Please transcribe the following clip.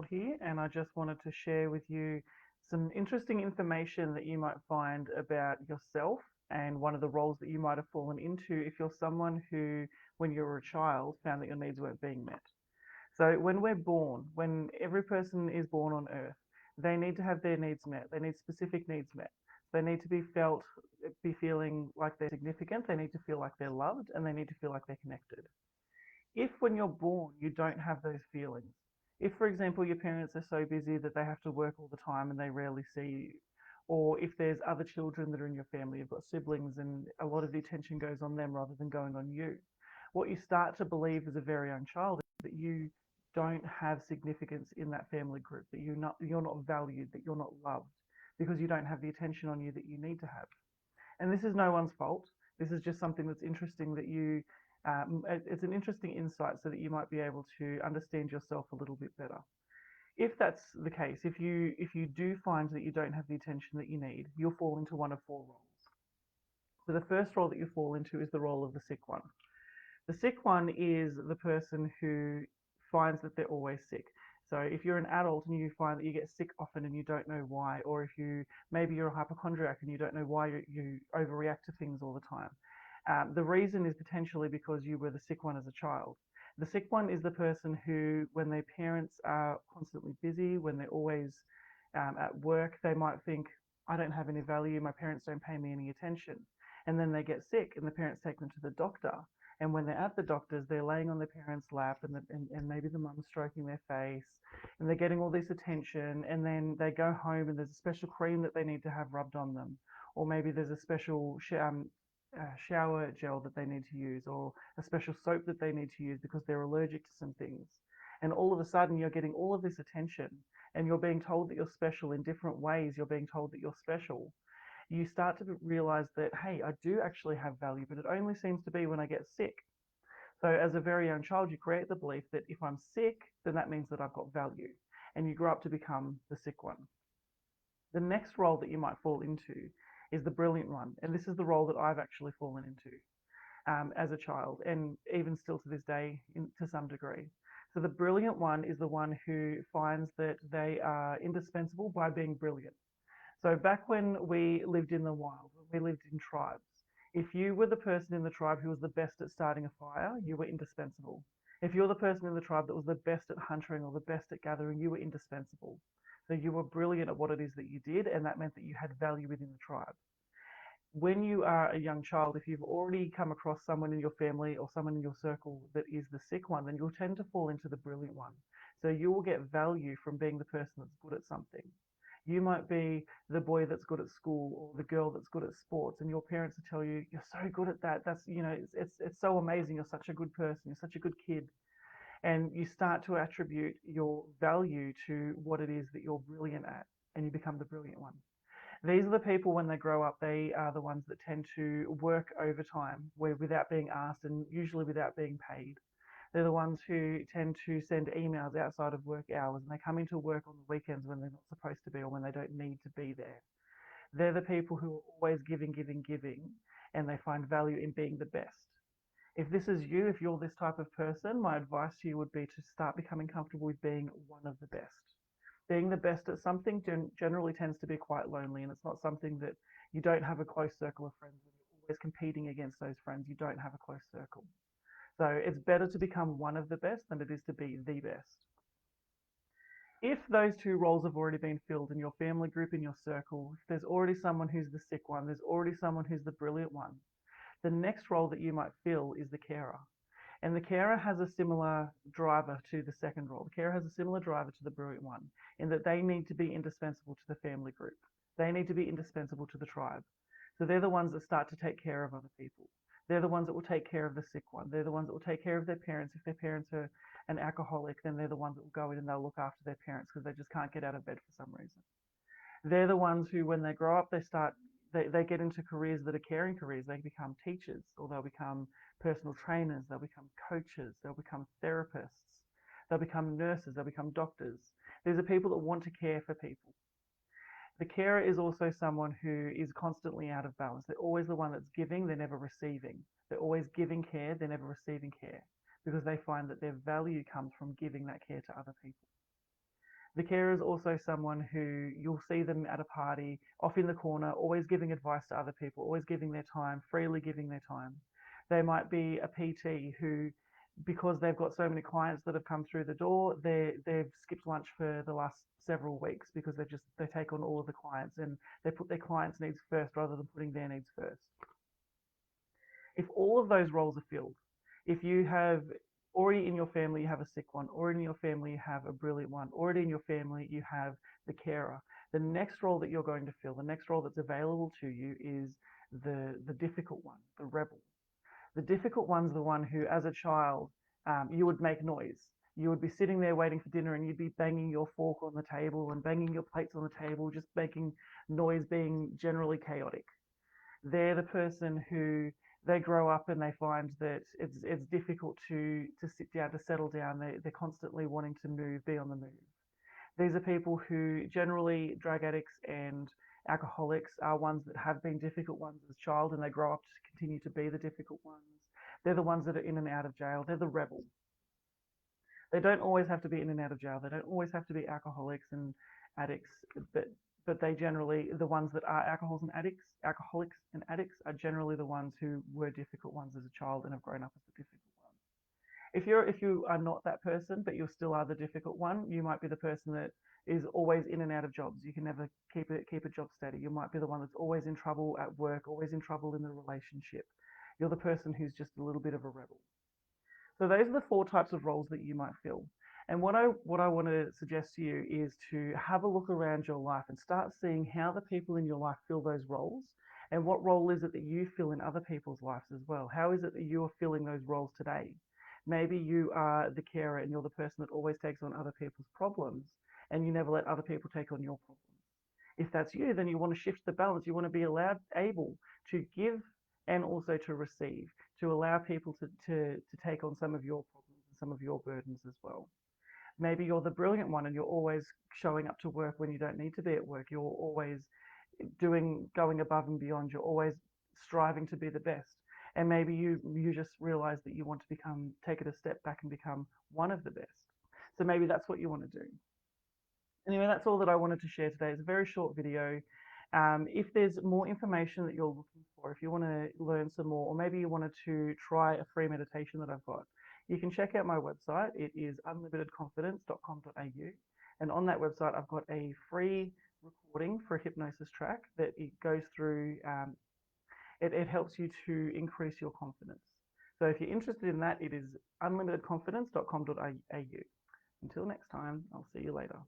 here, and I just wanted to share with you some interesting information that you might find about yourself and one of the roles that you might have fallen into if you're someone who, when you were a child, found that your needs weren't being met. So when we're born, when every person is born on earth, they need to have their needs met. They need specific needs met. They need to be feeling like they're significant. They need to feel like they're loved, and they need to feel like they're connected. If when you're born you don't have those feelings, if for example your parents are so busy that they have to work all the time and they rarely see you, or if there's other children that are in your family, you've got siblings and a lot of the attention goes on them rather than going on you, what you start to believe as a very young child is that you don't have significance in that family group, that you're not valued, that you're not loved because you don't have the attention on you that you need to have. And this is no one's fault. This is just something that's interesting that it's an interesting insight so that you might be able to understand yourself a little bit better. If that's the case, if you do find that you don't have the attention that you need, you'll fall into one of four roles. So the first role that you fall into is the role of the sick one. The sick one is the person who finds that they're always sick. So if you're an adult and you find that you get sick often and you don't know why, or if maybe you're a hypochondriac and you don't know why you overreact to things all the time, the reason is potentially because you were the sick one as a child. The sick one is the person who, when their parents are constantly busy, when they're always at work, they might think, I don't have any value, my parents don't pay me any attention. And then they get sick and the parents take them to the doctor. And when they're at the doctor's, they're laying on their parents' lap and maybe the mum's stroking their face and they're getting all this attention. And then they go home and there's a special cream that they need to have rubbed on them. Or maybe there's a special shower gel that they need to use, or a special soap that they need to use because they're allergic to some things. And all of a sudden, you're getting all of this attention and you're being told that you're special in different ways. You're being told that you're special. You start to realize that, hey, I do actually have value, but it only seems to be when I get sick. So, as a very young child, you create the belief that if I'm sick, then that means that I've got value. And you grow up to become the sick one. The next role that you might fall into is the brilliant one. And this is the role that I've actually fallen into as a child, and even still to this day to some degree. So the brilliant one is the one who finds that they are indispensable by being brilliant. So back when we lived in the wild, when we lived in tribes, if you were the person in the tribe who was the best at starting a fire, you were indispensable. If you're the person in the tribe that was the best at hunting or the best at gathering, you were indispensable. So you were brilliant at what it is that you did, and that meant that you had value within the tribe. When you are a young child, if you've already come across someone in your family or someone in your circle that is the sick one, then you'll tend to fall into the brilliant one. So you will get value from being the person that's good at something. You might be the boy that's good at school or the girl that's good at sports, and your parents will tell you, "You're so good at that. It's so amazing. You're such a good person. You're such a good kid." And you start to attribute your value to what it is that you're brilliant at, and you become the brilliant one. These are the people when they grow up, they are the ones that tend to work overtime without being asked and usually without being paid. They're the ones who tend to send emails outside of work hours and they come into work on the weekends when they're not supposed to be or when they don't need to be there. They're the people who are always giving, giving, giving, and they find value in being the best. If this is you, if you're this type of person, my advice to you would be to start becoming comfortable with being one of the best. Being the best at something generally tends to be quite lonely, and it's not something that you don't have a close circle of friends with. You're always competing against those friends. You don't have a close circle. So it's better to become one of the best than it is to be the best. If those two roles have already been filled in your family group, in your circle, if there's already someone who's the sick one, there's already someone who's the brilliant one, the next role that you might fill is the carer. And the carer has a similar driver to the second role. The carer has a similar driver to the brilliant one in that they need to be indispensable to the family group. They need to be indispensable to the tribe. So they're the ones that start to take care of other people. They're the ones that will take care of the sick one. They're the ones that will take care of their parents. If their parents are an alcoholic, then they're the ones that will go in and they'll look after their parents because they just can't get out of bed for some reason. They're the ones who, when they grow up, they get into careers that are caring careers. They become teachers or they'll become personal trainers, they'll become coaches, they'll become therapists, they'll become nurses, they'll become doctors. These are people that want to care for people. The carer is also someone who is constantly out of balance. They're always the one that's giving, they're never receiving. They're always giving care, they're never receiving care because they find that their value comes from giving that care to other people. The carer is also someone who you'll see them at a party, off in the corner, always giving advice to other people, always giving their time, freely giving their time. They might be a PT who, because they've got so many clients that have come through the door, they've skipped lunch for the last several weeks because they take on all of the clients and they put their clients' needs first rather than putting their needs first. If all of those roles are filled, if you have already in your family you have a sick one, already in your family you have a brilliant one, already in your family you have the carer, the next role that you're going to fill, the next role that's available to you is the difficult one, the rebel. The difficult one's the one who, as a child, you would make noise. You would be sitting there waiting for dinner and you'd be banging your fork on the table and banging your plates on the table, just making noise, being generally chaotic. They're the person who they grow up and they find that it's difficult to sit down, to settle down. They're constantly wanting to move, be on the move. These are people who generally drug addicts and alcoholics are ones that have been difficult ones as a child and they grow up to continue to be the difficult ones. They're the ones that are in and out of jail. They're the rebel. They don't always have to be in and out of jail. They don't always have to be alcoholics and addicts, but they generally the ones that are alcoholics and addicts are generally the ones who were difficult ones as a child and have grown up as the difficult ones. If you are not that person, but you still are the difficult one, you might be the person that is always in and out of jobs. You can never keep a job steady. You might be the one that's always in trouble at work, always in trouble in the relationship. You're the person who's just a little bit of a rebel. So those are the four types of roles that you might fill. And what I want to suggest to you is to have a look around your life and start seeing how the people in your life fill those roles and what role is it that you fill in other people's lives as well. How is it that you are filling those roles today? Maybe you are the carer and you're the person that always takes on other people's problems and you never let other people take on your problems. If that's you, then you want to shift the balance. You want to be able to give and also to receive, to allow people to take on some of your problems and some of your burdens as well. Maybe you're the brilliant one and you're always showing up to work when you don't need to be at work. You're always going above and beyond. You're always striving to be the best. And maybe you just realize that you want to take it a step back and become one of the best. So maybe that's what you want to do. Anyway, that's all that I wanted to share today. It's a very short video. If there's more information that you're looking for, if you want to learn some more, or maybe you wanted to try a free meditation that I've got, you can check out my website. It is unlimitedconfidence.com.au. And on that website, I've got a free recording for a hypnosis track that it goes through. It helps you to increase your confidence. So if you're interested in that, it is unlimitedconfidence.com.au. Until next time, I'll see you later.